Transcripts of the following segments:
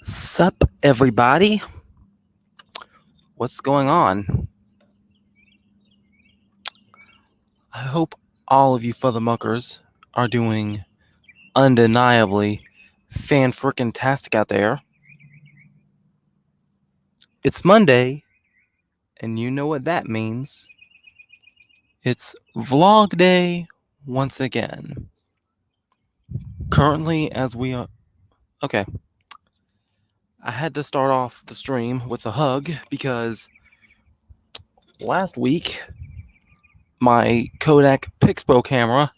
Sup, everybody? What's going on? I hope all of you furthermuckers are doing undeniably fan-frickin-tastic out there. It's Monday, and you know what that means. It's vlog day once again. Currently, as we are... Okay. I had to start off the stream with a hug because last week, my Kodak Pixpro camera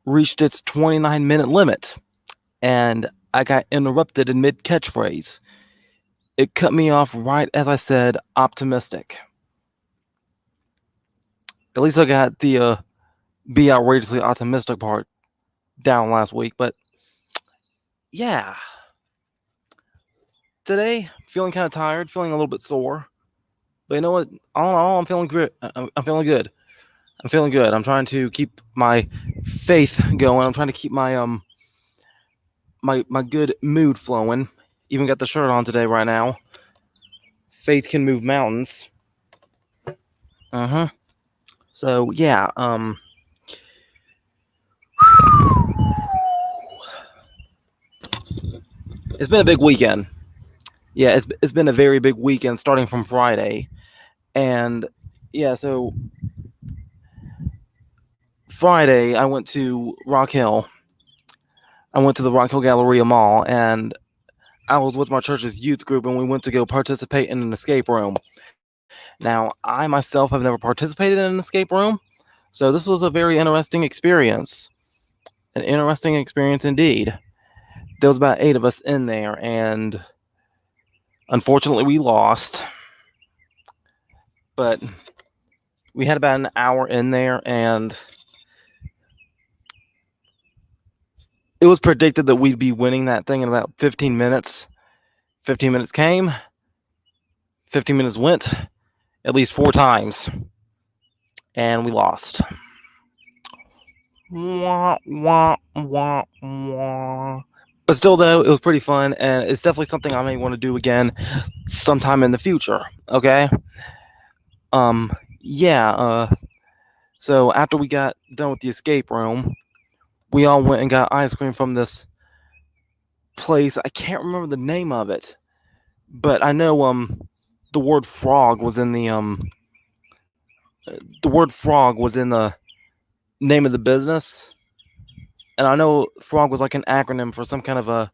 reached its 29-minute limit, and I got interrupted in mid-catchphrase. It cut me off right as I said optimistic. At least I got the be outrageously optimistic part down last week, but yeah. Today, feeling kind of tired, feeling a little bit sore. But you know what? All in all, I'm feeling good. I'm feeling good. I'm feeling good. I'm trying to keep my faith going. I'm trying to keep my my good mood flowing. Even got the shirt on today right now. Faith can move mountains. So yeah, it's been a big weekend. Yeah, it's been a very big weekend starting from Friday. And yeah, so Friday I went to Rock Hill. I went to the Rock Hill Galleria Mall, and I was with my church's youth group, and we went to go participate in an escape room. Now, I myself have never participated in an escape room, so this was a very interesting experience. An interesting experience indeed. There was about 8 of us in there, and unfortunately we lost. But we had about an hour in there, and it was predicted that we'd be winning that thing in about 15 minutes. 15 minutes came, 15 minutes went, at least 4 times, and we lost. Wah, wah, wah, wah. But still, though, it was pretty fun, and it's definitely something I may want to do again sometime in the future. Okay. Yeah. So after we got done with the escape room, we all went and got ice cream from this place. I can't remember the name of it, but I know the word frog was in the word frog was in the name of the business. And I know frog was like an acronym for some kind of a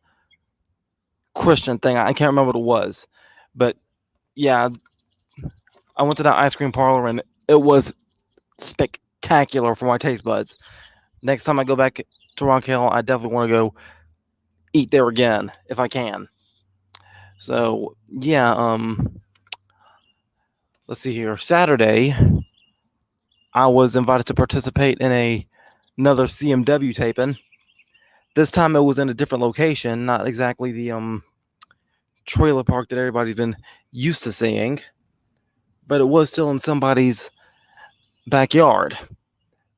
Christian thing. I can't remember what it was. But yeah, I went to that ice cream parlor, and it was spectacular for my taste buds. Next time I go back to Rock Hill, I definitely want to go eat there again if I can. So yeah, let's see here. Saturday, I was invited to participate in another CMW taping. This time it was in a different location, not exactly the trailer park that everybody's been used to seeing, but it was still in somebody's backyard.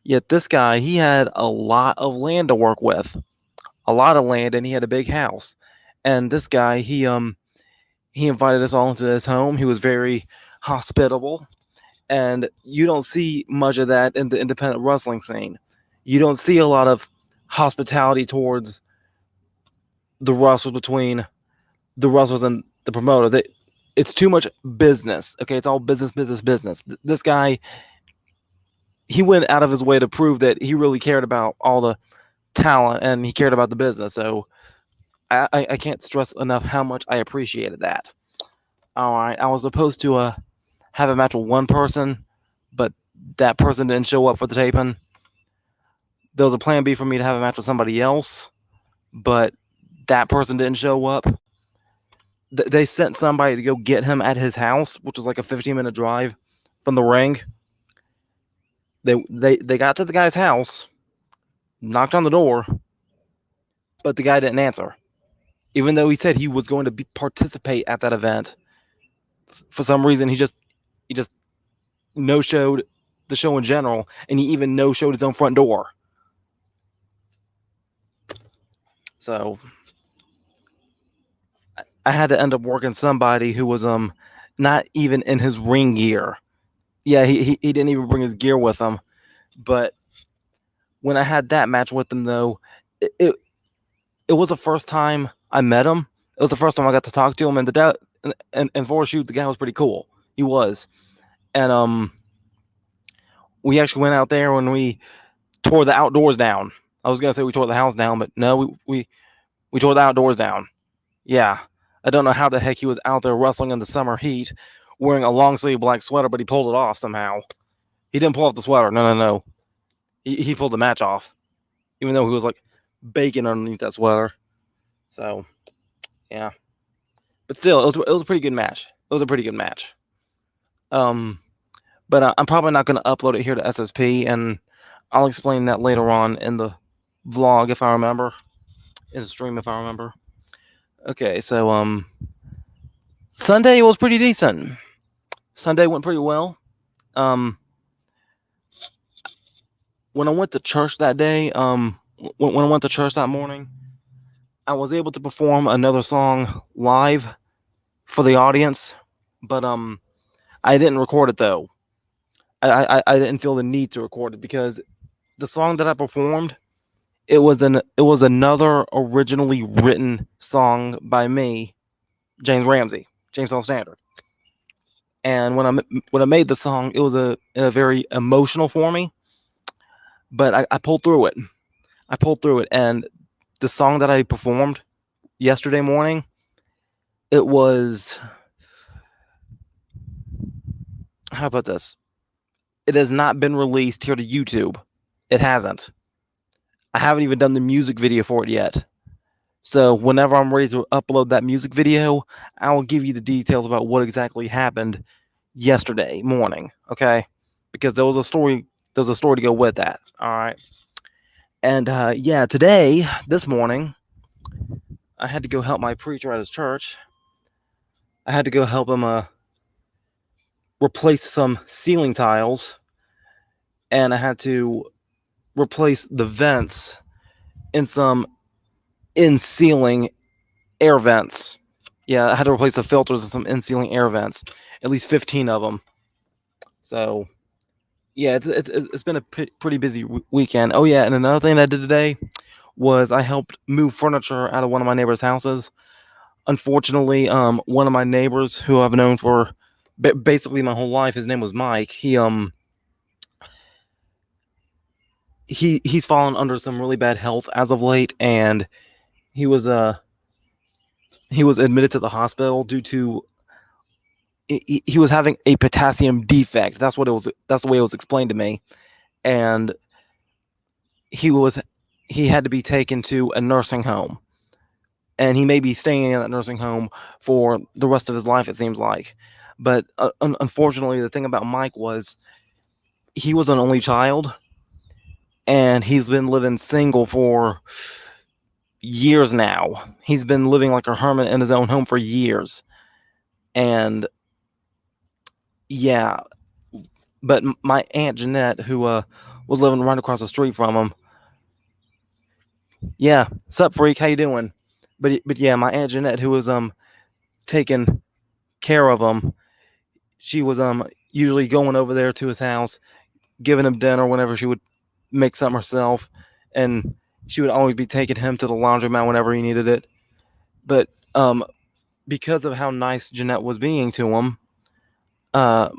Yet this guy, he had a lot of land to work with, a lot of land, and he had a big house. And this guy, he invited us all into his home. He was very hospitable, and you don't see much of that in the independent wrestling scene. You don't see a lot of hospitality towards the wrestlers, between the wrestlers and the promoter. It's too much business. Okay, it's all business, business, business. This guy, he went out of his way to prove that he really cared about all the talent and he cared about the business. So I can't stress enough how much I appreciated that. All right, I was supposed to have a match with one person, but that person didn't show up for the taping. There was a plan B for me to have a match with somebody else, but that person didn't show up. They sent somebody to go get him at his house, which was like a 15-minute drive from the ring. They got to the guy's house, knocked on the door, but the guy didn't answer, even though he said he was going to participate at that event. For some reason, he just no-showed the show in general, and he even no-showed his own front door. So I had to end up working somebody who was not even in his ring gear. Yeah, he didn't even bring his gear with him. But when I had that match with him, though, it was the first time I met him. It was the first time I got to talk to him, and and for a shoot, the guy was pretty cool. He was, and we actually went out there and we tore the outdoors down. I was gonna say we tore the house down, but no, we tore the outdoors down. Yeah, I don't know how the heck he was out there wrestling in the summer heat, wearing a long sleeve black sweater, but he pulled it off somehow. He didn't pull off the sweater. No. He pulled the match off, even though he was like baking underneath that sweater. So, yeah. But still, it was a pretty good match. It was a pretty good match. But I'm probably not going to upload it here to SSP, and I'll explain that later on in the vlog if I remember, in the stream if I remember. Okay, so Sunday was pretty decent. Sunday went pretty well. When I went to church that day, when I went to church that morning, I was able to perform another song live for the audience, but I didn't record it though. I didn't feel the need to record it because the song that I performed, it was another originally written song by me, James Ramsey, James L. Standard. And when I made the song, it was a very emotional for me, but I pulled through it. I pulled through it, and the song that I performed yesterday morning, it was, how about this? It has not been released here to YouTube. It hasn't. I haven't even done the music video for it yet. So whenever I'm ready to upload that music video, I will give you the details about what exactly happened yesterday morning, okay? Because there was a story to go with that. All right. And yeah, this morning, I had to go help my preacher at his church. I had to go help him replace some ceiling tiles, and I had to replace the vents in some in-ceiling air vents. Yeah, I had to replace the filters in some in-ceiling air vents, at least 15 of them. So, yeah, it's been a pretty busy weekend. Oh yeah, and another thing I did today was I helped move furniture out of one of my neighbors' houses. Unfortunately, one of my neighbors who I've known for basically my whole life, his name was Mike. He's fallen under some really bad health as of late, and he was admitted to the hospital due to he was having a potassium defect. That's what it was. That's the way it was explained to me, and he had to be taken to a nursing home, and he may be staying in that nursing home for the rest of his life. It seems like, but unfortunately, the thing about Mike was he was an only child, and he's been living single for years now. He's been living like a hermit in his own home for years, and yeah, but my Aunt Jeanette, who was living right across the street from him, yeah, sup freak, how you doing? But yeah, my Aunt Jeanette, who was taking care of him, she was usually going over there to his house, giving him dinner whenever she would make something herself, and she would always be taking him to the laundromat whenever he needed it. But because of how nice Jeanette was being to him,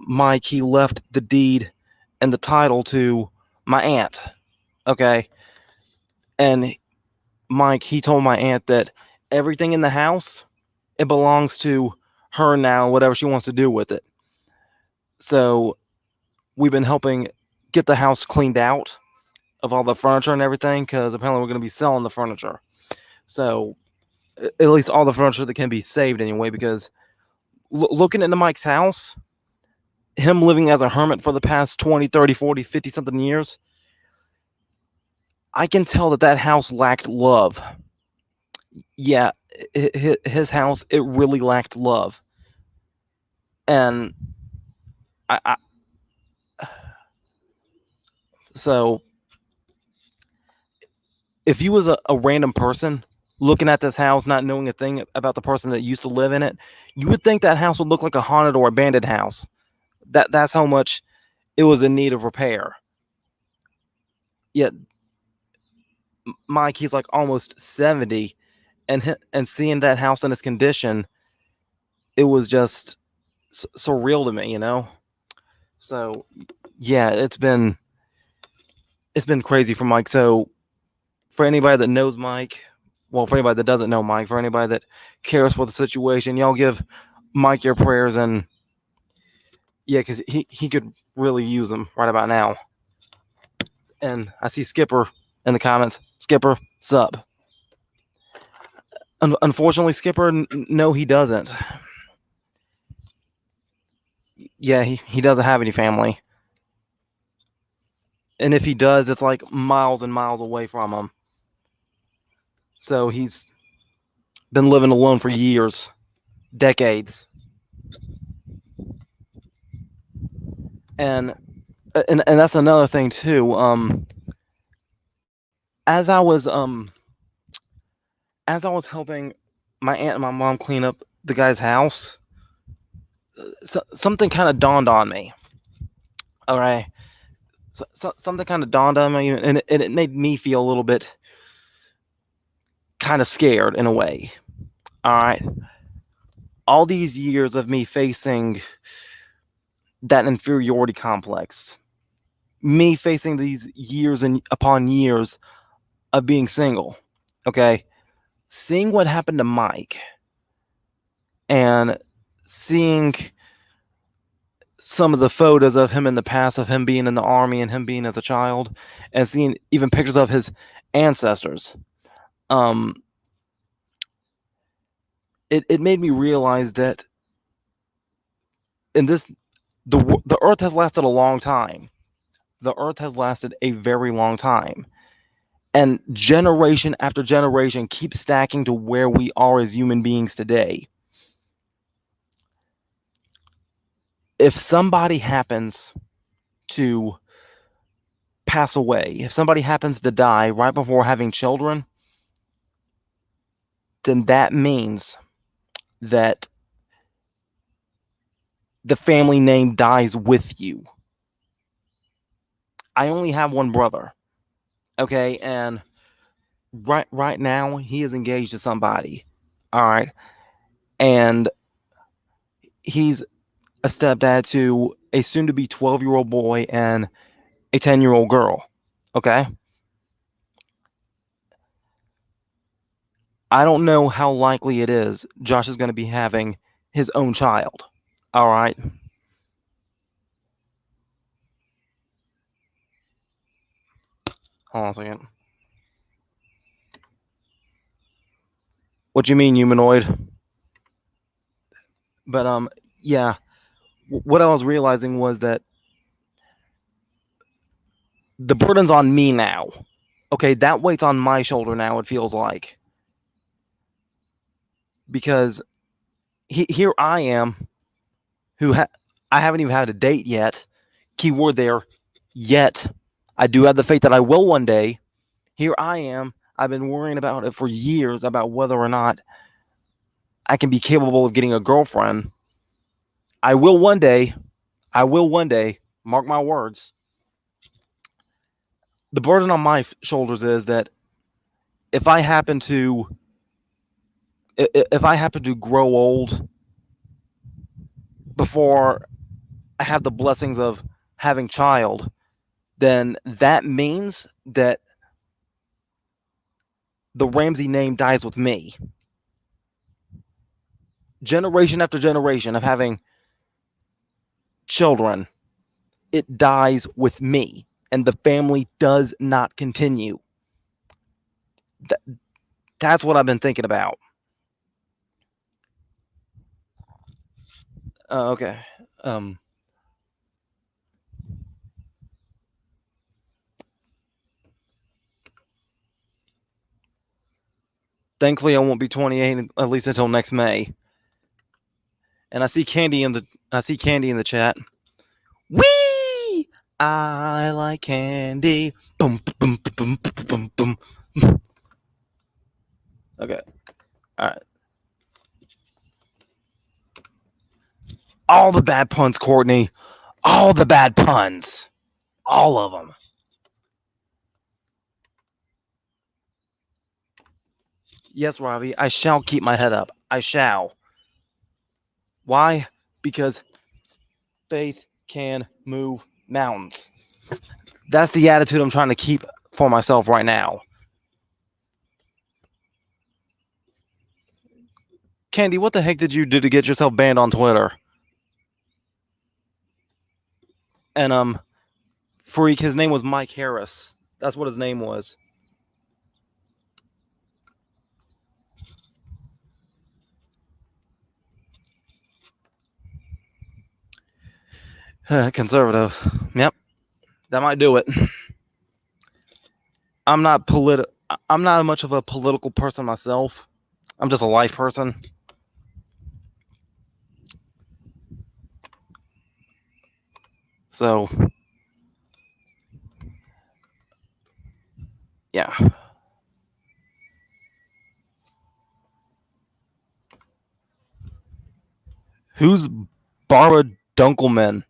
Mike, he left the deed and the title to my aunt. Okay. And Mike, he told my aunt that everything in the house, it belongs to her now, whatever she wants to do with it. So we've been helping get the house cleaned out of all the furniture and everything, because apparently we're going to be selling the furniture. So at least all the furniture that can be saved anyway, because looking into Mike's house, him living as a hermit for the past 20, 30, 40, 50 something years, I can tell that house lacked love. Yeah, his house, it really lacked love. And So if you was a random person looking at this house, not knowing a thing about the person that used to live in it, you would think that house would look like a haunted or abandoned house. That's how much it was in need of repair. Yet Mike, he's like almost 70, and seeing that house in its condition, it was just surreal to me, you know. So yeah, it's been crazy for Mike. So for anybody that knows Mike, well, for anybody that doesn't know Mike, for anybody that cares for the situation, y'all give Mike your prayers, and yeah, because he could really use them right about now. And I see Skipper in the comments. Skipper, sup? Unfortunately, Skipper, no, he doesn't. Yeah, he doesn't have any family. And if he does, it's like miles and miles away from him. So he's been living alone for years, decades. And that's another thing too. As I was helping my aunt and my mom clean up the guy's house, something kind of dawned on me. All right, something kind of dawned on me, and it made me feel a little bit kind of scared in a way. All right, all these years of me facing that inferiority complex, me facing these years and upon years of being single, okay, seeing what happened to Mike and seeing some of the photos of him in the past, of him being in the army and him being as a child, and seeing even pictures of his ancestors, it made me realize that in this, the earth has lasted a long time. The earth has lasted a very long time. And generation after generation keeps stacking to where we are as human beings today. If somebody happens to pass away, if somebody happens to die right before having children, then that means that the family name dies with you. I only have one brother, okay, and right now he is engaged to somebody, all right, and he's a stepdad to a soon-to-be 12-year-old boy and a 10-year-old girl, okay. I don't know how likely it is Josh is going to be having his own child, all right. Hold on a second. What do you mean, humanoid? But yeah, what I was realizing was that the burden's on me now. Okay, that weight's on my shoulder now, it feels like. Because here I am, I haven't even had a date yet. Keyword there, yet. I do have the faith that I will one day. Here I am. I've been worrying about it for years, about whether or not I can be capable of getting a girlfriend. I will one day. I will one day. Mark my words. The burden on my shoulders is that if I happen to grow old before I have the blessings of having child, then that means that the Ramsey name dies with me. Generation after generation of having children, it dies with me, and the family does not continue. That's what I've been thinking about. Okay. Thankfully, I won't be 28 at least until next May. And I see Candy in the chat. Wee! I like candy. Boom, boom, boom, boom, boom, boom, boom. Okay. All right. All the bad puns, Courtney. All the bad puns. All of them. Yes, Robbie, I shall keep my head up. I shall. Why? Because faith can move mountains. That's the attitude I'm trying to keep for myself right now. Candy, what the heck did you do to get yourself banned on Twitter? And freak, his name was Mike Harris. That's what his name was. Conservative. Yep. That might do it. I'm not much of a political person myself. I'm just a life person. So, yeah. Who's Barbara Dunkelman?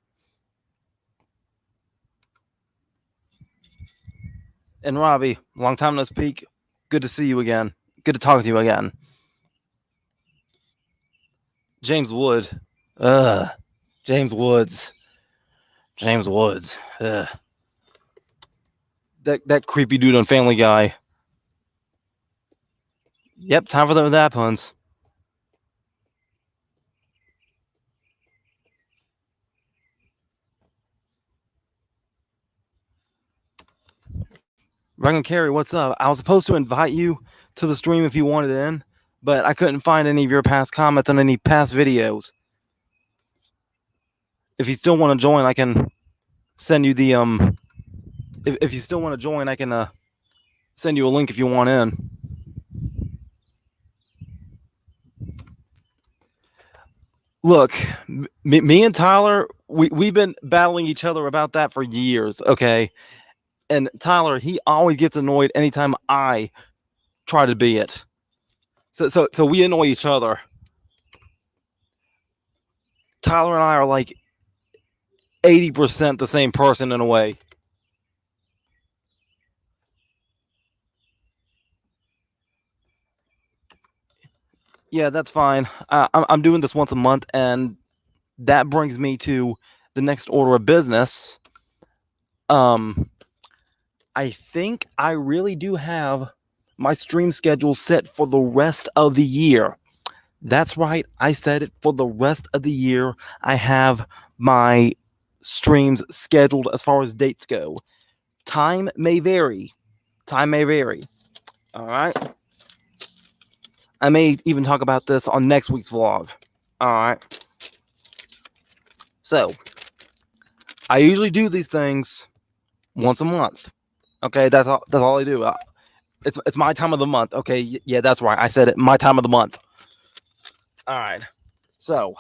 And Robbie, long time no speak. Good to see you again. Good to talk to you again. James Wood. James Woods. James Woods. Ugh. That creepy dude on Family Guy. Yep, time for them that puns. Regan Carey, what's up? I was supposed to invite you to the stream if you wanted in, but I couldn't find any of your past comments on any past videos. If you still want to join, I can send you the if you still want to join, I can send you a link if you want in. Look, me and Tyler, we've been battling each other about that for years, okay? And Tyler, he always gets annoyed anytime I try to be it. So we annoy each other. Tyler and I are like 80% the same person in a way. Yeah, that's fine. I'm doing this once a month, and that brings me to the next order of business. I think I really do have my stream schedule set for the rest of the year. That's right. I said it for the rest of the year. I have my streams scheduled as far as dates go. Time may vary. Time may vary. All right. I may even talk about this on next week's vlog. All right. So, I usually do these things once a month. Okay, that's all I do. It's my time of the month. Okay, yeah, that's right. I said it. My time of the month. All right. So,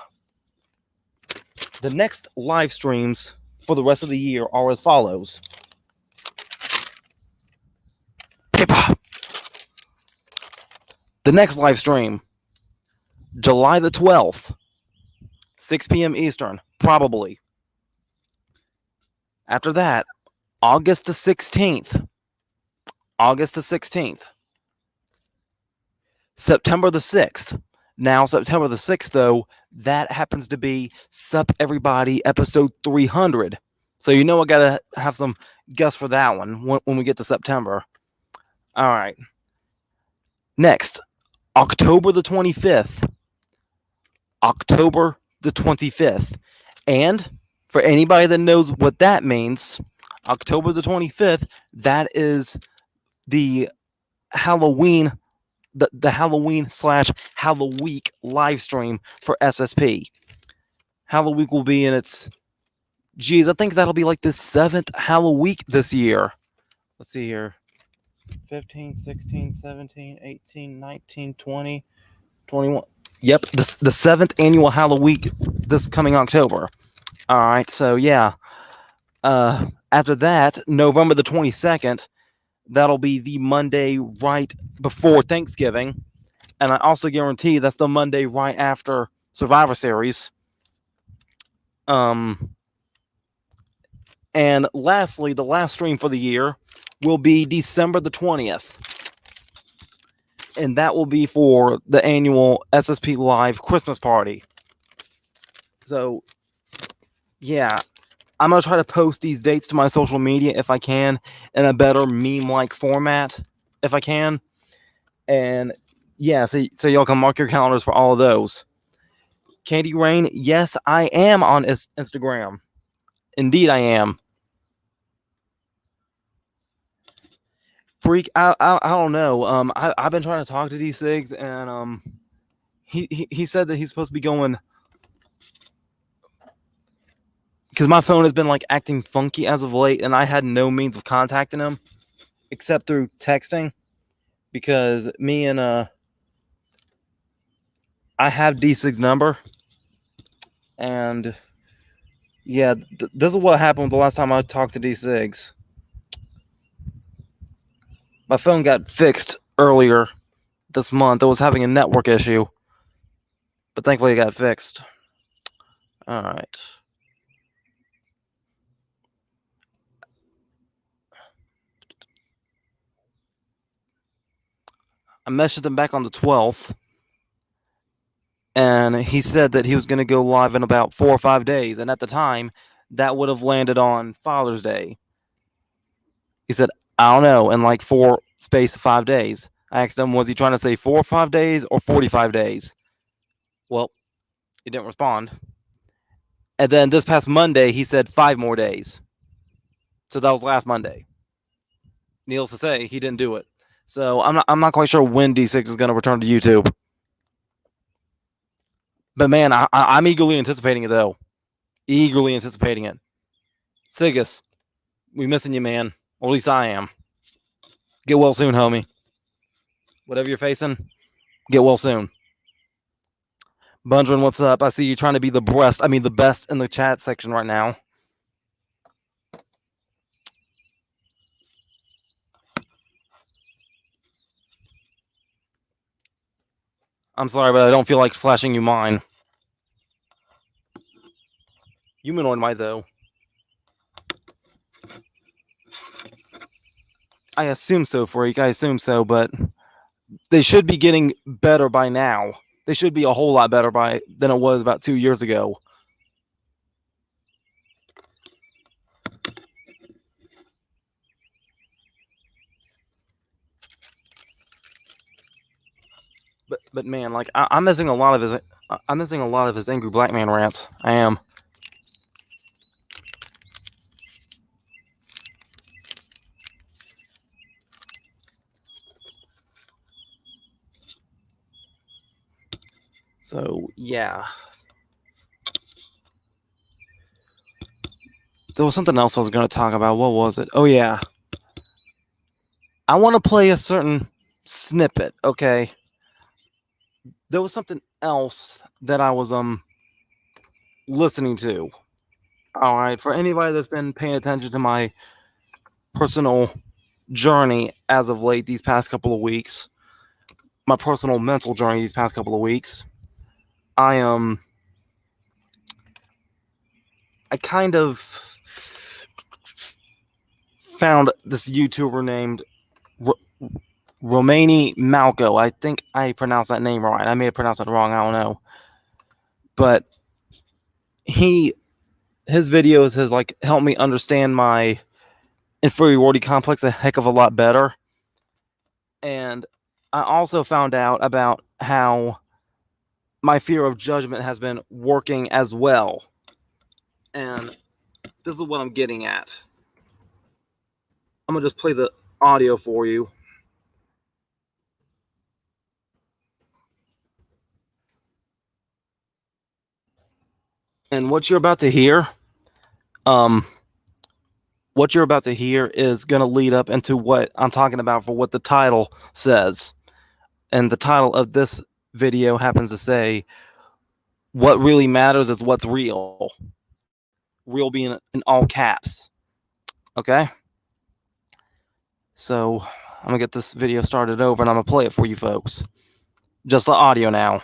the next live streams for the rest of the year are as follows. The next live stream, July the 12th, 6 p.m. Eastern, probably. After that, August the 16th. August the 16th. September the 6th. Now, September the 6th, though, that happens to be Sup Everybody episode 300. So you know I got to have some guess for that one when we get to September. All right. Next, October the 25th. October the 25th. And for anybody that knows what that means, October the 25th, that is the Halloween, the Halloween / Halloween live stream for SSP. Halloween will be in its, I think that'll be like the 7th Halloween this year. Let's see here. 15, 16, 17, 18, 19, 20, 21. Yep, the 7th annual Halloween this coming October. All right, so yeah. After that, November the 22nd, that'll be the Monday right before Thanksgiving. And I also guarantee that's the Monday right after Survivor Series. And lastly, the last stream for the year will be December the 20th. And that will be for the annual SSP Live Christmas party. So, yeah, I'm going to try to post these dates to my social media if I can in a better meme-like format if I can. And yeah, so y'all can mark your calendars for all of those. Candy Rain, yes, I am on Instagram. Indeed, I am. Freak, I don't know. I've been trying to talk to D6, and he said that he's supposed to be going, because my phone has been like acting funky as of late, and I had no means of contacting him except through texting, because me and I have D6's number, and yeah, this is what happened the last time I talked to D6. My phone got fixed earlier this month. It was having a network issue, but thankfully it got fixed. All right. I messaged him back on the 12th, and he said that he was going to go live in about 4 or 5 days. And at the time, that would have landed on Father's Day. He said, I don't know, in like 5 days. I asked him, was he trying to say 4 or 5 days or 45 days? Well, he didn't respond. And then this past Monday, he said 5 more days. So that was last Monday. Needless to say, he didn't do it. So I'm not quite sure when D6 is going to return to YouTube. But man, I'm eagerly anticipating it, though. Eagerly anticipating it. Sigus, we missing you, man. Or at least I am. Get well soon, homie. Whatever you're facing, get well soon. Bundren, what's up? I see you trying to be the best in the chat section right now. I'm sorry, but I don't feel like flashing you mine. Humanoid might, though. I assume so, Freak. I assume so, but they should be getting better by now. They should be a whole lot better than it was about 2 years ago. But man, like I'm missing a lot of his angry black man rants. I am. So yeah. There was something else I was going to talk about. What was it? Oh yeah. I want to play a certain snippet. Okay. There was something else that I was listening to. All right, for anybody that's been paying attention to my personal journey as of late these past couple of weeks, my personal mental journey these past couple of weeks, I kind of found this YouTuber named Romani Malco. I think I pronounced that name right. I may have pronounced it wrong. I don't know. But his videos has like helped me understand my inferiority complex a heck of a lot better. And I also found out about how my fear of judgment has been working as well. And this is what I'm getting at. I'm going to just play the audio for you. And what you're about to hear, is going to lead up into what I'm talking about for what the title says. And the title of this video happens to say, what really matters is what's real. Real being in all caps. Okay. So I'm gonna get this video started over and I'm gonna play it for you folks. Just the audio now.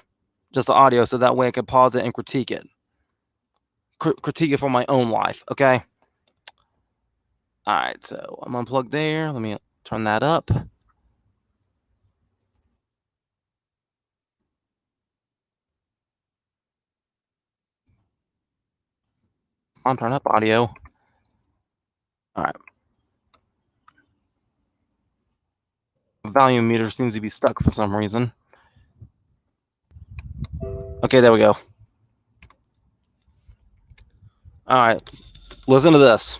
Just the audio so that way I can pause it and critique it. Critique it for my own life, okay? All right, so I'm unplugged there. Let me turn that up. On, turn up audio. All right. Volume meter seems to be stuck for some reason. Okay, there we go. All right, listen to this.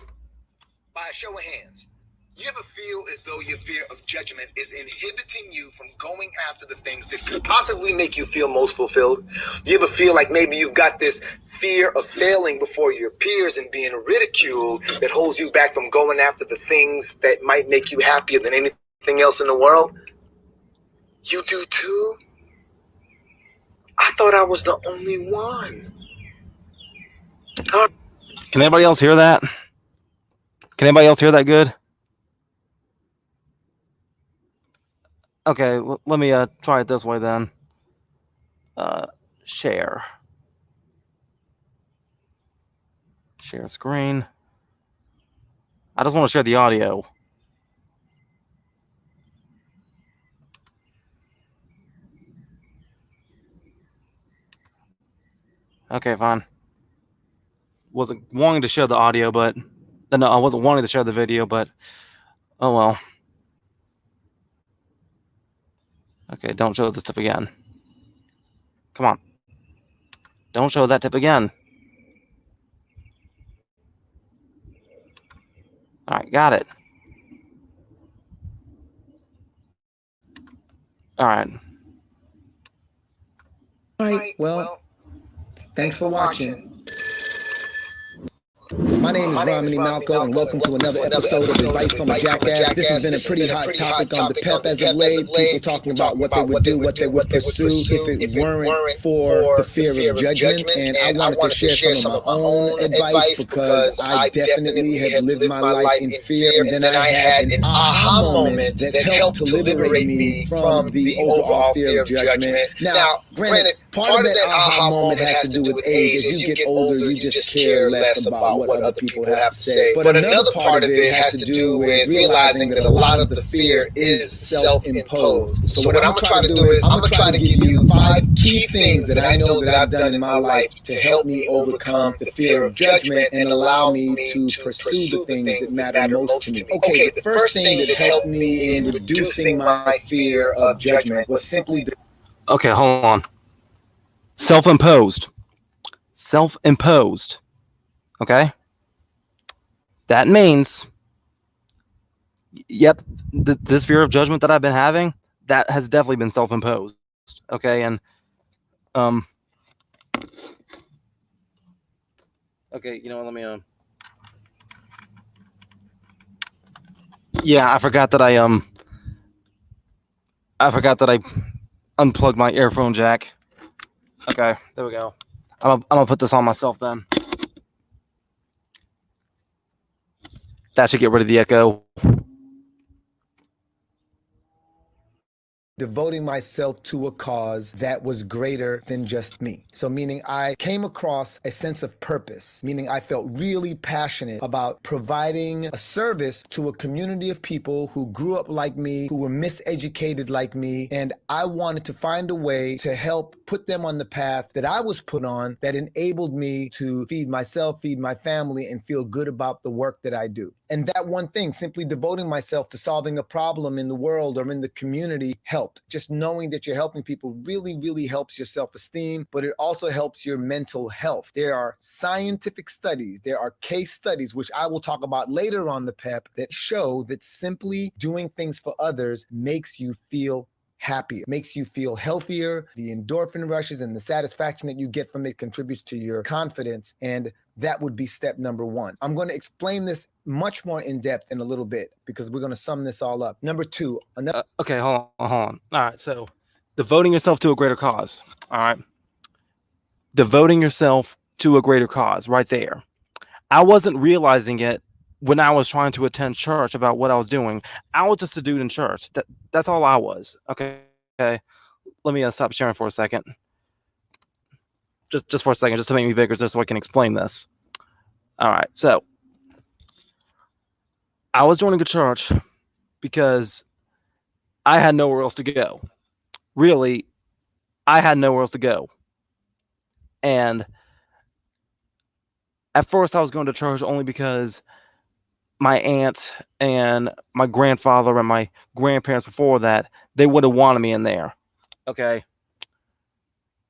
By a show of hands, you ever feel as though your fear of judgment is inhibiting you from going after the things that could possibly make you feel most fulfilled? You ever feel like maybe you've got this fear of failing before your peers and being ridiculed that holds you back from going after the things that might make you happier than anything else in the world? You do too? I thought I was the only one. Can anybody else hear that? Can anybody else hear that good? Okay, let me try it this way then. Share screen. I just want to share the audio. Okay, fine. Wasn't wanting to share the audio, but no, I wasn't wanting to share the video, but oh well. Okay, don't show this tip again. Come on. Don't show that tip again. All right, got it. All right. All right, well, thanks for watching. My name is Romany Malco, and welcome to another episode of Advice from a Jackass. This has been a pretty hot topic on the PEP as of late. People talking about what they would do, what they would pursue if it weren't for the fear of judgment. And I wanted to share some of my own advice because I definitely have lived my life in fear. And then I had an aha moment that helped to liberate me from the overall fear of judgment. Now, granted, part of that aha moment has to do with age. As you get older, you just care less about what other people have to say. But another part of it has to do with realizing that a lot of the fear is self-imposed. So what I'm going to try to do is I'm going to try to give you 5 key things that I know that I've done in my life to help me overcome the fear of judgment and allow me to pursue the things that matter most to me. Okay, the first thing that helped me in reducing my fear of judgment was simply... Okay, hold on. Self-imposed. Self-imposed. Okay? That means, yep, this fear of judgment that I've been having, that has definitely been self-imposed. Okay, and okay, you know what, let me yeah, I forgot that I unplugged my earphone jack. Okay, there we go. I'm gonna put this on myself then. That should get rid of the echo. Devoting myself to a cause that was greater than just me. So meaning I came across a sense of purpose, meaning I felt really passionate about providing a service to a community of people who grew up like me, who were miseducated like me, and I wanted to find a way to help put them on the path that I was put on that enabled me to feed myself, feed my family, and feel good about the work that I do. And that one thing, simply devoting myself to solving a problem in the world or in the community, helped. Just knowing that you're helping people really, really helps your self-esteem, but it also helps your mental health. There are scientific studies, there are case studies, which I will talk about later on the PEP, that show that simply doing things for others makes you feel happier, makes you feel healthier. The endorphin rushes and the satisfaction that you get from it contributes to your confidence, and that would be step number 1. I'm going to explain this much more in depth in a little bit because we're going to sum this all up. Number 2. Okay, hold on. All right, so devoting yourself to a greater cause. All right. Devoting yourself to a greater cause right there. I wasn't realizing it when I was trying to attend church about what I was doing. I was just a dude in church. That's all I was. Okay. Okay. Let me stop sharing for a second. Just for a second, just to make me bigger, just so I can explain this. All right. So I was joining a church because I had nowhere else to go. Really, I had nowhere else to go. And at first, I was going to church only because my aunt and my grandfather and my grandparents before that, they would have wanted me in there. Okay.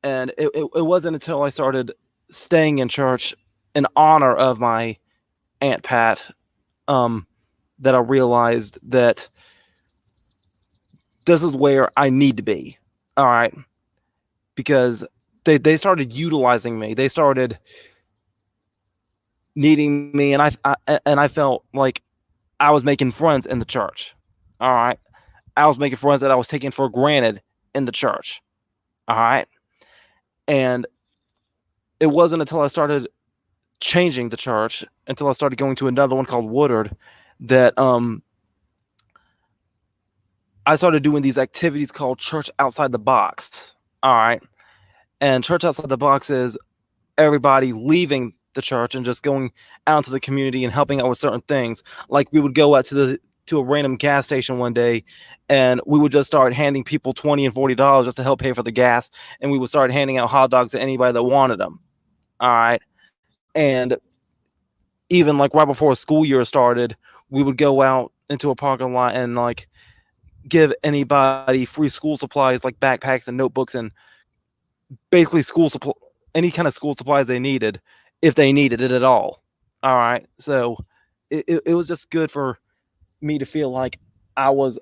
And it wasn't until I started staying in church in honor of my Aunt Pat that I realized that this is where I need to be. All right. Because they started utilizing me. They started needing me, and I felt like I was making friends in the church. All right. I was making friends that I was taking for granted in the church. All right. And it wasn't until I started changing the church, until I started going to another one called Woodard, that I started doing these activities called Church Outside the Box. All right. And Church Outside the Box is everybody leaving the church and just going out into the community and helping out with certain things. Like we would go out to a random gas station one day, and we would just start handing people $20 and $40 just to help pay for the gas, and we would start handing out hot dogs to anybody that wanted them. All right. And even like right before school year started, we would go out into a parking lot and like give anybody free school supplies like backpacks and notebooks and basically any kind of school supplies they needed, if they needed it at all. All right. So it was just good for me to feel like I was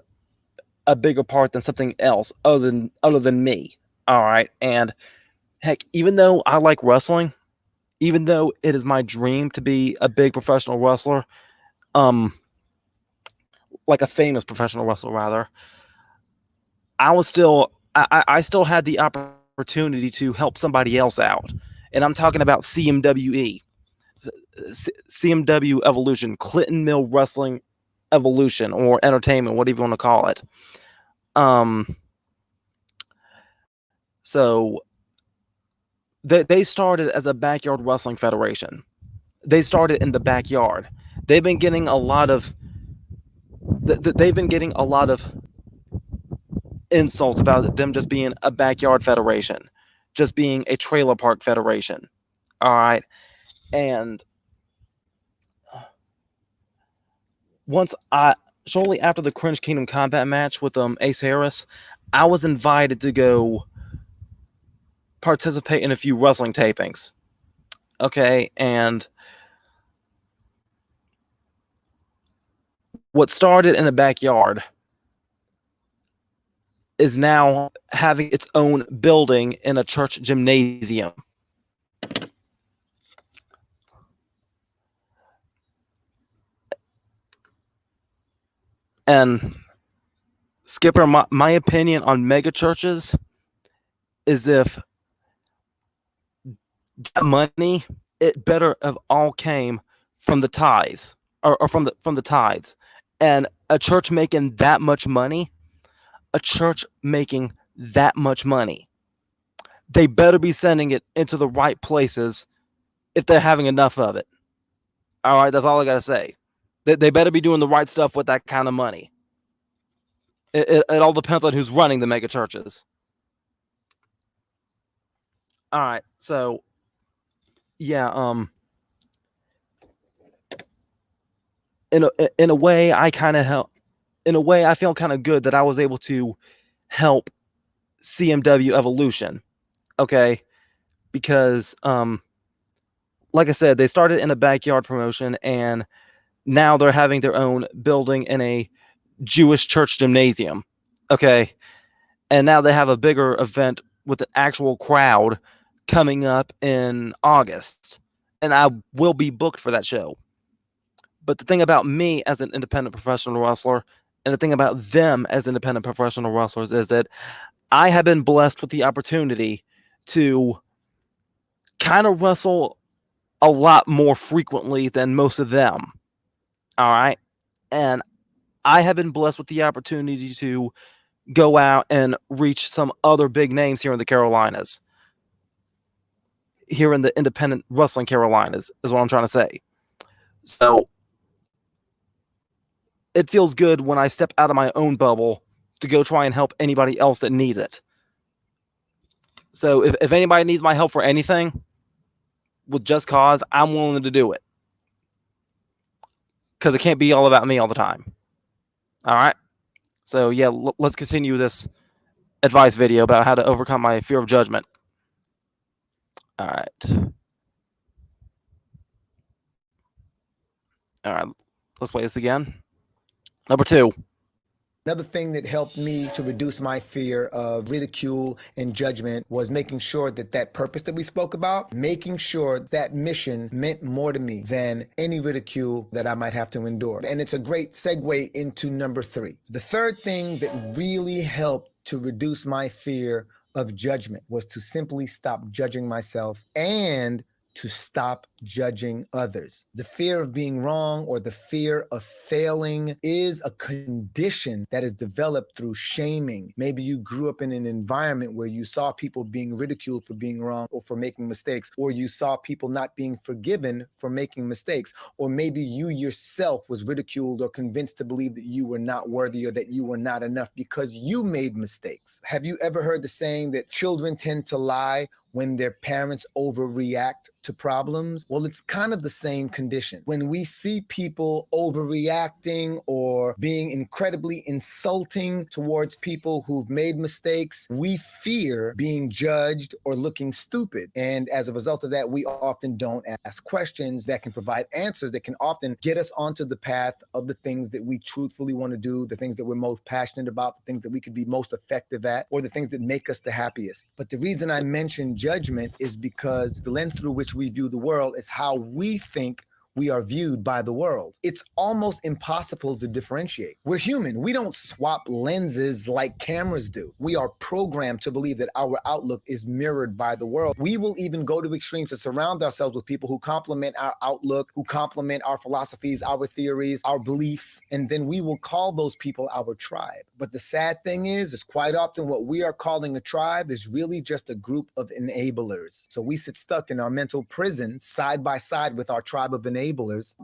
a bigger part than something else other than me. All right. And heck, even though I like wrestling, even though it is my dream to be a big professional wrestler, like a famous professional wrestler rather, I still had the opportunity to help somebody else out. And I'm talking about CMWE, CMW Evolution, Clinton Mill Wrestling Evolution, or Entertainment, whatever you want to call it. So they started as a backyard wrestling federation. They started in the backyard. They've been getting a lot of insults about them just being a backyard federation, just being a trailer park federation. All right. And shortly after the Cringe Kingdom Combat match with Ace Harris, I was invited to go participate in a few wrestling tapings. Okay. And what started in the backyard is now having its own building in a church gymnasium. And Skipper, my opinion on mega churches is if that money, it better have all came from the tithes or from the tithes. And a church making that much money, they better be sending it into the right places if they're having enough of it. All right, that's all I got to say. They better be doing the right stuff with that kind of money. It all depends on who's running the mega churches. All right, so yeah, in a way, I kind of help. In a way, I feel kind of good that I was able to help CMW Evolution. Okay, because like I said, they started in a backyard promotion, and now they're having their own building in a Jewish church gymnasium. Okay. And now they have a bigger event with an actual crowd coming up in August. And I will be booked for that show. But the thing about me as an independent professional wrestler, and the thing about them as independent professional wrestlers, is that I have been blessed with the opportunity to kind of wrestle a lot more frequently than most of them. All right. And I have been blessed with the opportunity to go out and reach some other big names here in the Carolinas. Here in the independent wrestling Carolinas is what I'm trying to say. So it feels good when I step out of my own bubble to go try and help anybody else that needs it. So if anybody needs my help for anything with Just Cause, I'm willing to do it. Because it can't be all about me all the time. All right. So yeah, let's continue this advice video about how to overcome my fear of judgment. All right. All right. Let's play this again. Number 2. Another thing that helped me to reduce my fear of ridicule and judgment was making sure that that purpose that we spoke about, making sure that mission meant more to me than any ridicule that I might have to endure. And it's a great segue into number 3. The third thing that really helped to reduce my fear of judgment was to simply stop judging myself and to stop judging others. The fear of being wrong or the fear of failing is a condition that is developed through shaming. Maybe you grew up in an environment where you saw people being ridiculed for being wrong or for making mistakes, or you saw people not being forgiven for making mistakes, or maybe you yourself was ridiculed or convinced to believe that you were not worthy or that you were not enough because you made mistakes. Have you ever heard the saying that children tend to lie when their parents overreact to problems? Well, it's kind of the same condition. When we see people overreacting or being incredibly insulting towards people who've made mistakes, we fear being judged or looking stupid. And as a result of that, we often don't ask questions that can provide answers that can often get us onto the path of the things that we truthfully want to do, the things that we're most passionate about, the things that we could be most effective at, or the things that make us the happiest. But the reason I mentioned judgment is because the lens through which we view the world is how we think we are viewed by the world. It's almost impossible to differentiate. We're human. We don't swap lenses like cameras do. We are programmed to believe that our outlook is mirrored by the world. We will even go to extremes to surround ourselves with people who complement our outlook, who complement our philosophies, our theories, our beliefs, and then we will call those people our tribe. But the sad thing is quite often what we are calling a tribe is really just a group of enablers. So we sit stuck in our mental prison side by side with our tribe of enablers,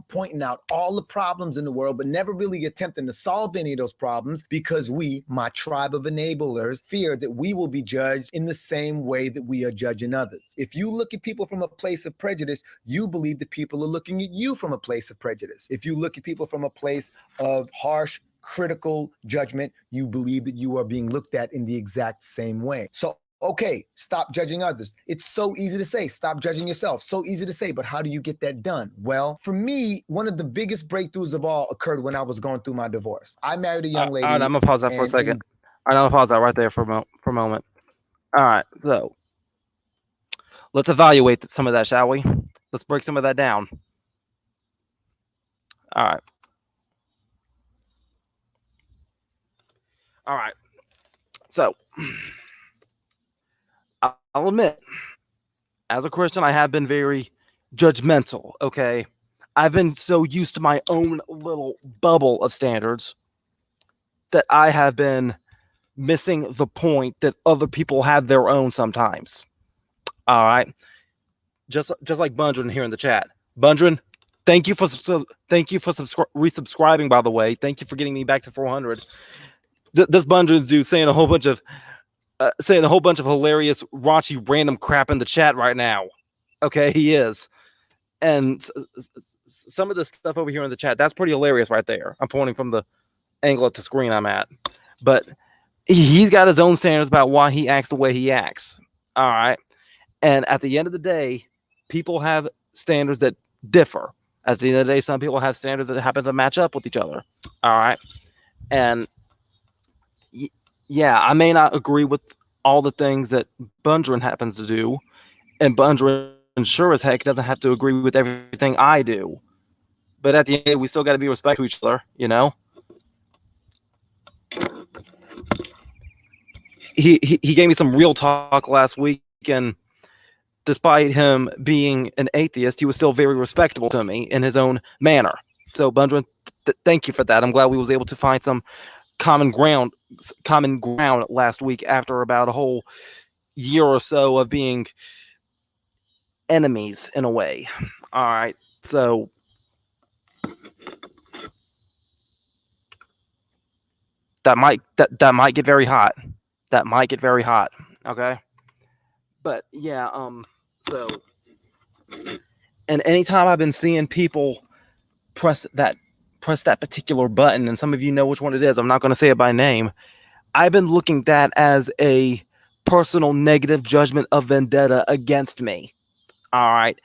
pointing out all the problems in the world, but never really attempting to solve any of those problems because we, my tribe of enablers, fear that we will be judged in the same way that we are judging others. If you look at people from a place of prejudice, you believe that people are looking at you from a place of prejudice. If you look at people from a place of harsh, critical judgment, you believe that you are being looked at in the exact same way. So okay, stop judging others. It's so easy to say, stop judging yourself. So easy to say, but how do you get that done? Well, for me, one of the biggest breakthroughs of all occurred when I was going through my divorce. I married a young lady. All right, I'm going to pause that for a second. I'm going to pause that right there for a moment. All right, so let's evaluate some of that, shall we? Let's break some of that down. All right. All right. So I'll admit, as a Christian, I have been very judgmental, okay? I've been so used to my own little bubble of standards that I have been missing the point that other people have their own sometimes. All right? Just like Bundren here in the chat. Bundren, thank you for resubscribing, by the way. Thank you for getting me back to 400. This Bundren's dude saying a whole bunch of hilarious, raunchy, random crap in the chat right now. Okay, he is. And some of the stuff over here in the chat, that's pretty hilarious right there. I'm pointing from the angle at the screen I'm at. But he's got his own standards about why he acts the way he acts. All right. And at the end of the day, people have standards that differ. At the end of the day, some people have standards that happen to match up with each other. All right. And yeah, I may not agree with all the things that Bundren happens to do, and Bundren sure as heck doesn't have to agree with everything I do. But at the end, we still got to be respectful to each other, you know? He gave me some real talk last week, and despite him being an atheist, he was still very respectable to me in his own manner. So, Bundren, thank you for that. I'm glad we was able to find some common ground last week after about a whole year or so of being enemies in a way. All right. So that might get very hot. That might get very hot. Okay. But yeah, so and anytime I've been seeing people press that particular button, and some of you know which one it is, I'm not going to say it by name. I've been looking at that as a personal negative judgment of vendetta against me. All right.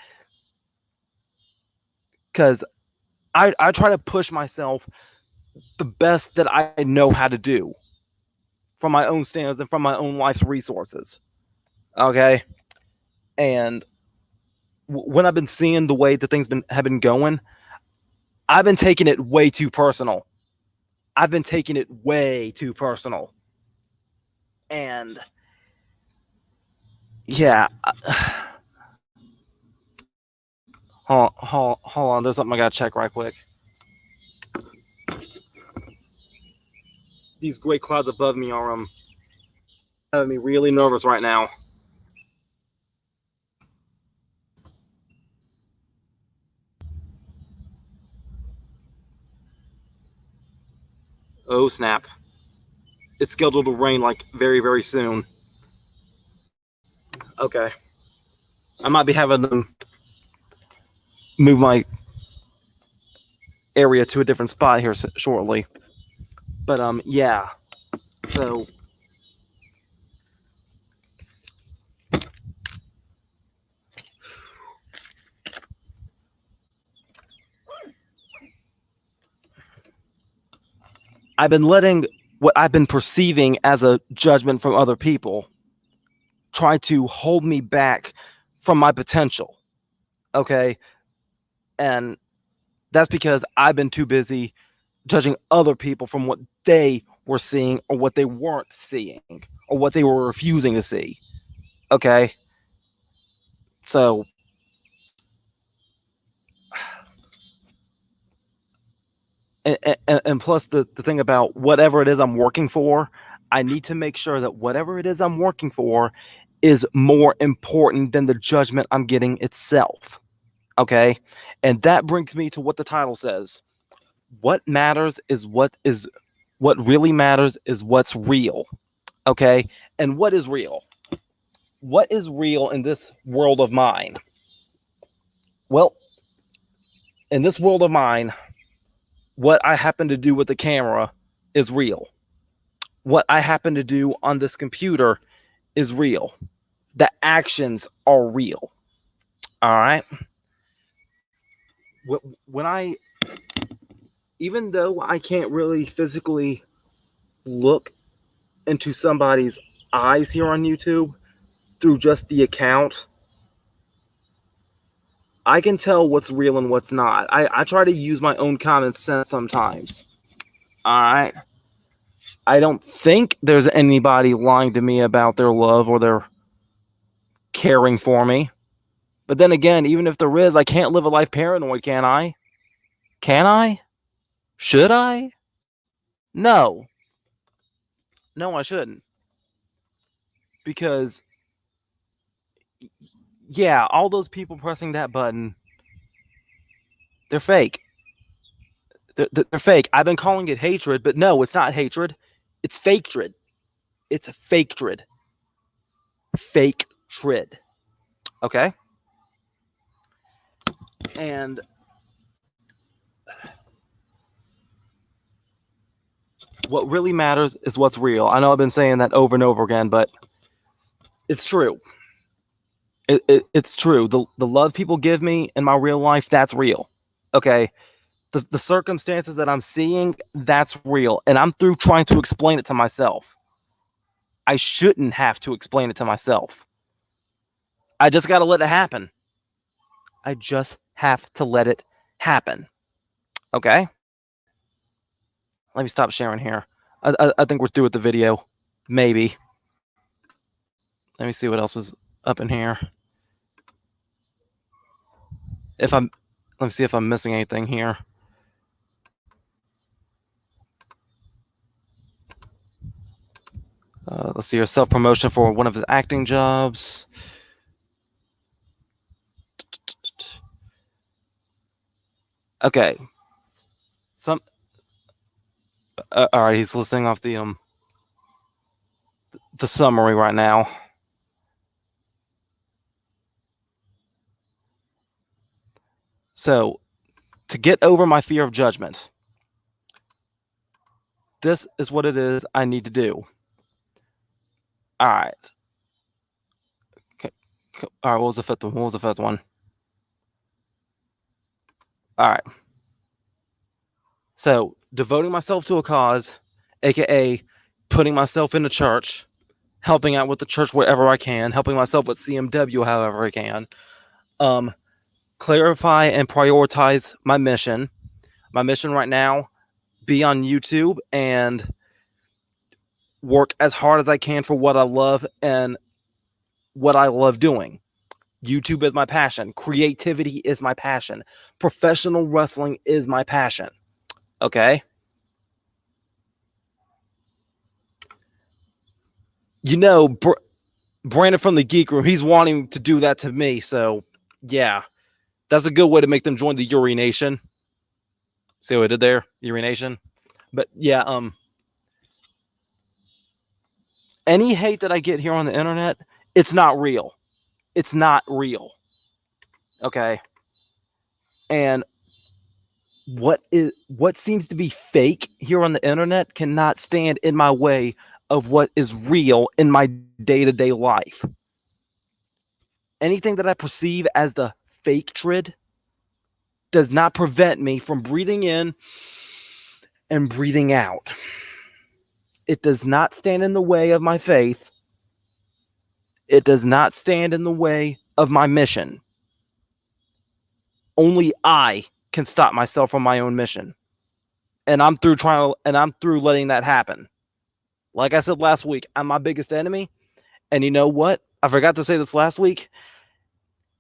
Because I try to push myself the best that I know how to do from my own standards and from my own life's resources. Okay. And when I've been seeing the way that things have been going, I've been taking it way too personal. And yeah, hold on. There's something I gotta check right quick. These gray clouds above me are having me really nervous right now. Oh snap! It's scheduled to rain like very, very soon. Okay, I might be having them move my area to a different spot here shortly. But yeah. So I've been letting what I've been perceiving as a judgment from other people try to hold me back from my potential. Okay. And that's because I've been too busy judging other people from what they were seeing or what they weren't seeing or what they were refusing to see. Okay. So and plus the thing about whatever it is I'm working for, I need to make sure that whatever it is I'm working for is more important than the judgment I'm getting itself. Okay. And that brings me to what the title says. What really matters is what's real. Okay. And what is real? What is real in this world of mine? Well, in this world of mine, what I happen to do with the camera is real. What I happen to do on this computer is real. The actions are real. All right. Even though I can't really physically look into somebody's eyes here on YouTube through just the account, I can tell what's real and what's not. I try to use my own common sense sometimes. All right. I don't think there's anybody lying to me about their love or their caring for me. But then again, even if there is, I can't live a life paranoid, can I? Can I? Should I? No. No, I shouldn't. Because, yeah, all those people pressing that button, they're fake. They're fake. I've been calling it hatred, but no, it's not hatred. It's fake-trid. It's fake-trid. Fake-trid. Okay? And what really matters is what's real. I know I've been saying that over and over again, but it's true. It's true. The love people give me in my real life, that's real. Okay? The circumstances that I'm seeing, that's real. And I'm through trying to explain it to myself. I shouldn't have to explain it to myself. I just got to let it happen. I just have to let it happen. Okay? Let me stop sharing here. I think we're through with the video. Maybe. Let me see what else is up in here. Let me see if I'm missing anything here. Let's see, your self-promotion for one of his acting jobs. Okay. All right, he's listing off the summary right now. So, to get over my fear of judgment, this is what it is I need to do. All right. All right, what was the fifth one? All right. So, devoting myself to a cause, aka putting myself in the church, helping out with the church wherever I can, helping myself with CMW however I can. Clarify and prioritize my mission. My mission right now, be on YouTube and work as hard as I can for what I love and what I love doing. YouTube is my passion. Creativity is my passion. Professional wrestling is my passion. Okay? You know, Brandon from the Geek Room, he's wanting to do that to me. So, yeah, that's a good way to make them join the Yuri Nation. See what I did there? Yuri Nation. But, yeah, any hate that I get here on the internet, it's not real. It's not real. Okay? And what seems to be fake here on the internet cannot stand in my way of what is real in my day-to-day life. Anything that I perceive as the fake trid does not prevent me from breathing in and breathing out. It does not stand in the way of my faith. It does not stand in the way of my mission. Only I can stop myself from my own mission. And I'm through letting that happen. Like I said last week, I'm my biggest enemy. And you know what? I forgot to say this last week.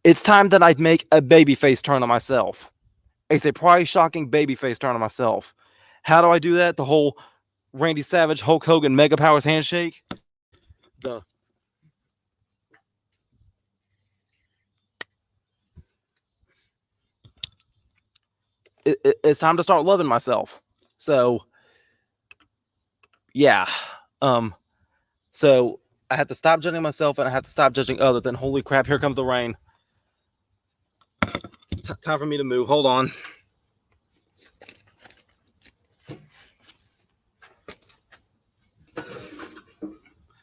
It's time that I make a babyface turn on myself. It's a probably shocking babyface turn on myself. How do I do that? The whole Randy Savage, Hulk Hogan, Mega Powers handshake. It's time to start loving myself. So, yeah. So I have to stop judging myself and I have to stop judging others. And holy crap, here comes the rain. Time for me to move. Hold on.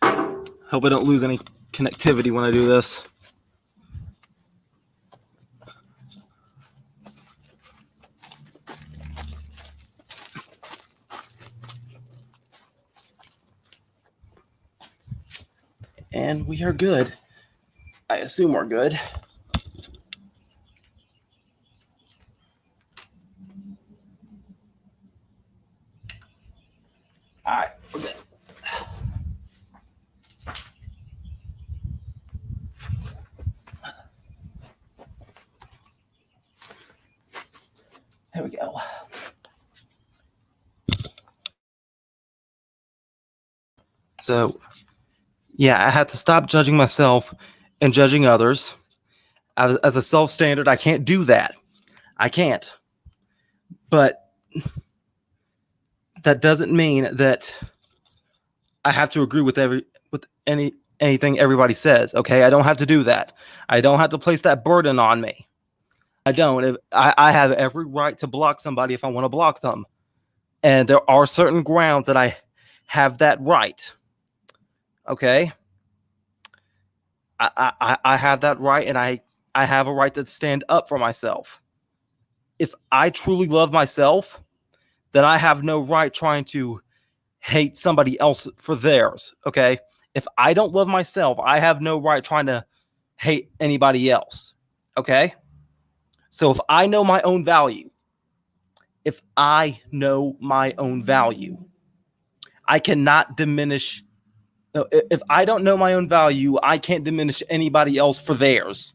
Hope I don't lose any connectivity when I do this. And we are good. I assume we're good. All right, we're good. There we go. So, yeah, I had to stop judging myself and judging others. As a self-standard, I can't do that. I can't. But that doesn't mean that I have to agree with anything everybody says. Okay, I don't have to do that. I don't have to place that burden on me. I don't. I have every right to block somebody if I want to block them, and there are certain grounds that I have that right. Okay, I have that right, and I have a right to stand up for myself. If I truly love myself, then I have no right trying to hate somebody else for theirs. Okay, if I don't love myself, I have no right trying to hate anybody else. Okay. So if I know my own value, I cannot diminish. If I don't know my own value, I can't diminish anybody else for theirs.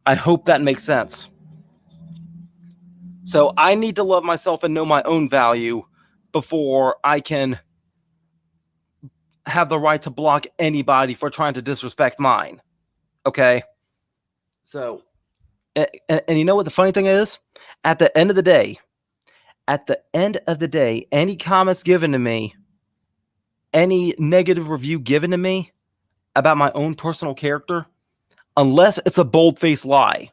I hope that makes sense. So I need to love myself and know my own value before I can have the right to block anybody for trying to disrespect mine. Okay? So, and you know what the funny thing is? At the end of the day, any comments given to me, any negative review given to me about my own personal character, unless it's a bold-faced lie,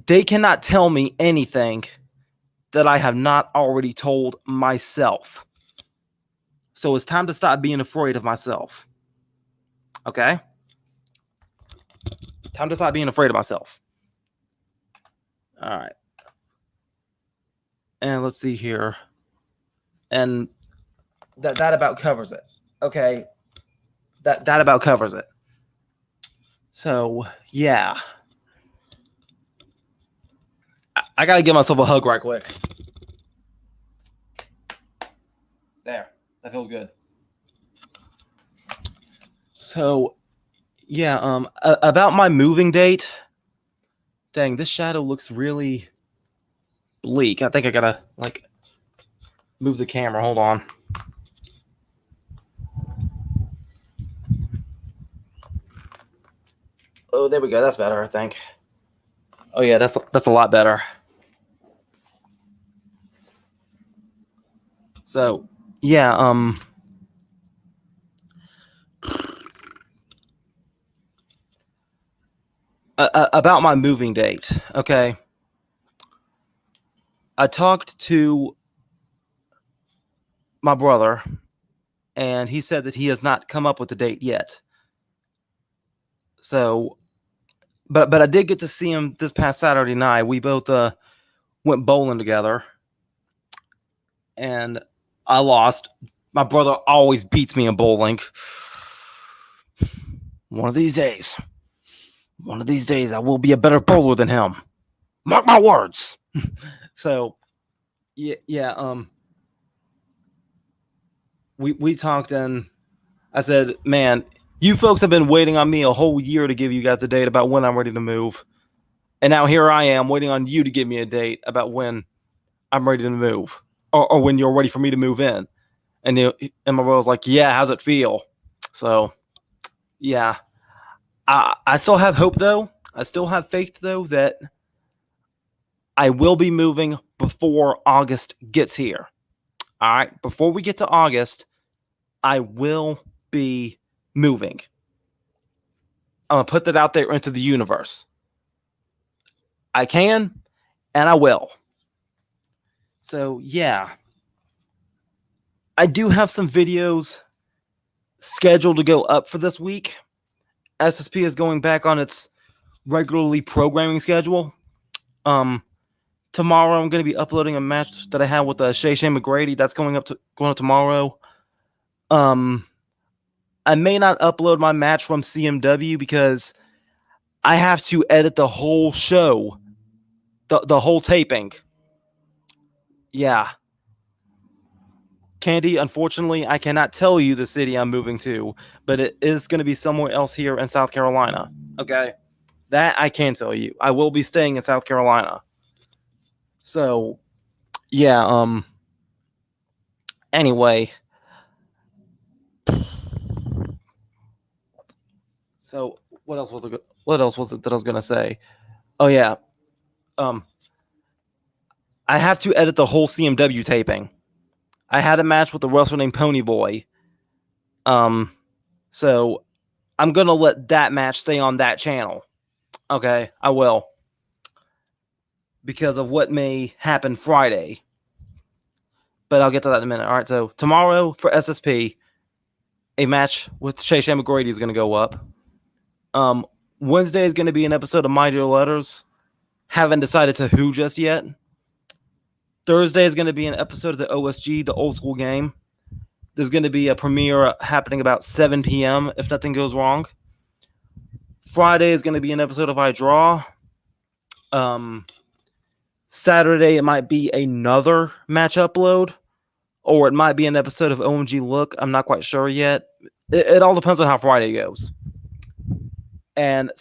they cannot tell me anything that I have not already told myself. So it's time to stop being afraid of myself. Okay? Time to stop being afraid of myself. All right. And let's see here. And that about covers it. Okay. That about covers it. So, yeah. I got to give myself a hug right quick. There. That feels good. So, yeah, about my moving date. Dang, this shadow looks really bleak. I think I gotta, move the camera. Hold on. Oh, there we go. That's better, I think. Oh, yeah, that's a lot better. So, yeah, about my moving date, okay? I talked to my brother, and he said that he has not come up with a date yet. So, but I did get to see him this past Saturday night. We both went bowling together, and I lost. My brother always beats me in bowling. One of these days, I will be a better bowler than him. Mark my words. So, yeah. We talked, and I said, man, you folks have been waiting on me a whole year to give you guys a date about when I'm ready to move. And now here I am waiting on you to give me a date about when I'm ready to move, or when you're ready for me to move in. And my brother was like, yeah, how's it feel? So, yeah. I still have hope, though. I still have faith, though, that I will be moving before August gets here. All right? Before we get to August, I will be moving. I'm going to put that out there into the universe. I can, and I will. So, yeah. I do have some videos scheduled to go up for this week. SSP is going back on its regularly programming schedule. Tomorrow I'm going to be uploading a match that I had with Shay McGrady. That's going up tomorrow. I may not upload my match from CMW because I have to edit the whole show, the whole taping. Yeah. Candy, unfortunately, I cannot tell you the city I'm moving to, but it is going to be somewhere else here in South Carolina. Okay? That I can tell you. I will be staying in South Carolina. So, yeah, anyway. So, what else was it that I was going to say? Oh, yeah. I have to edit the whole CMW taping. I had a match with a wrestler named Ponyboy. So I'm going to let that match stay on that channel. Okay, I will. Because of what may happen Friday. But I'll get to that in a minute. All right, so tomorrow for SSP, a match with Shay McGrady is going to go up. Wednesday is going to be an episode of My Dear Letters. Haven't decided to who just yet. Thursday is going to be an episode of the OSG, the old school game. There's going to be a premiere happening about 7 p.m. if nothing goes wrong. Friday is going to be an episode of I Draw. Saturday, it might be another match upload, or it might be an episode of OMG Look. I'm not quite sure yet. It all depends on how Friday goes. And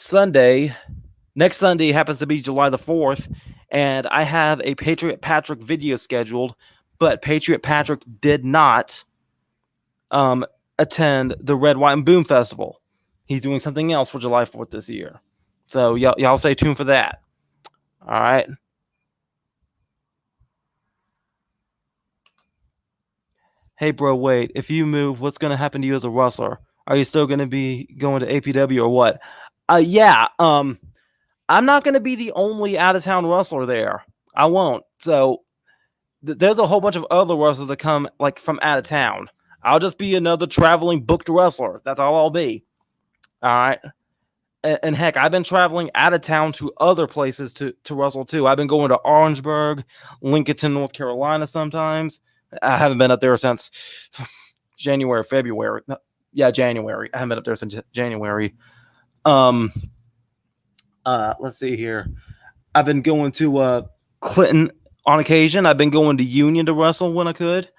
next Sunday happens to be July the 4th, and I have a Patriot Patrick video scheduled, but Patriot Patrick did not attend the Red, White, and Boom Festival. He's doing something else for July 4th this year. So y'all stay tuned for that. All right. Hey, bro, wait. If you move, what's going to happen to you as a wrestler? Are you still going to be going to APW or what? Yeah. I'm not going to be the only out-of-town wrestler there. I won't. So there's a whole bunch of other wrestlers that come like from out of town. I'll just be another traveling booked wrestler. That's all I'll be. All right. And heck, I've been traveling out of town to other places to wrestle too. I've been going to Orangeburg, Lincoln, North Carolina sometimes. I haven't been up there since January, February. Yeah, January. I haven't been up there since January. Let's see here. I've been going to Clinton on occasion. I've been going to Union to wrestle when I could.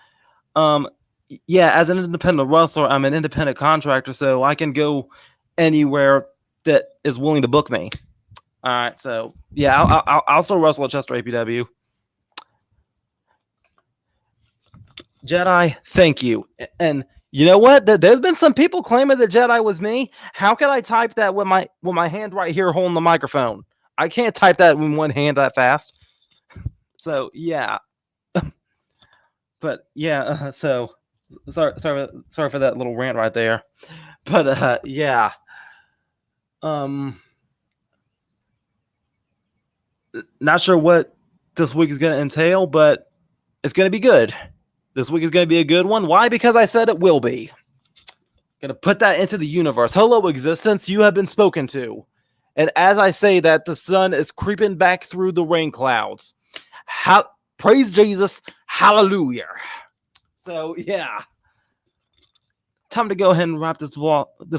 Yeah, as an independent wrestler, I'm an independent contractor, so I can go anywhere that is willing to book me. All right, so yeah, I'll still wrestle at Chester APW. Jedi, thank you. And you know what? There's been some people claiming that Jedi was me. How can I type that with my hand right here holding the microphone? I can't type that with one hand that fast. So yeah. But yeah, so sorry for that little rant right there. But yeah. Not sure what this week is going to entail, but it's going to be good. This week is going to be a good one. Why? Because I said it will be. Going to put that into the universe. Hello, existence. You have been spoken to. And as I say that, the sun is creeping back through the rain clouds. Praise Jesus. Hallelujah. So, yeah. Time to go ahead and wrap this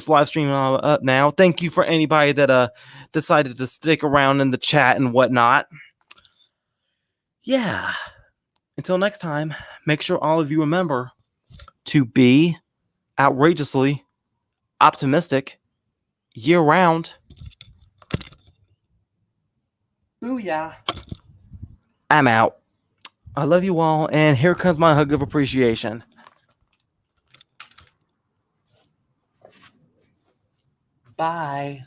live stream up now. Thank you for anybody that decided to stick around in the chat and whatnot. Yeah. Until next time, make sure all of you remember to be outrageously optimistic year-round. Booyah. I'm out. I love you all, and here comes my hug of appreciation. Bye.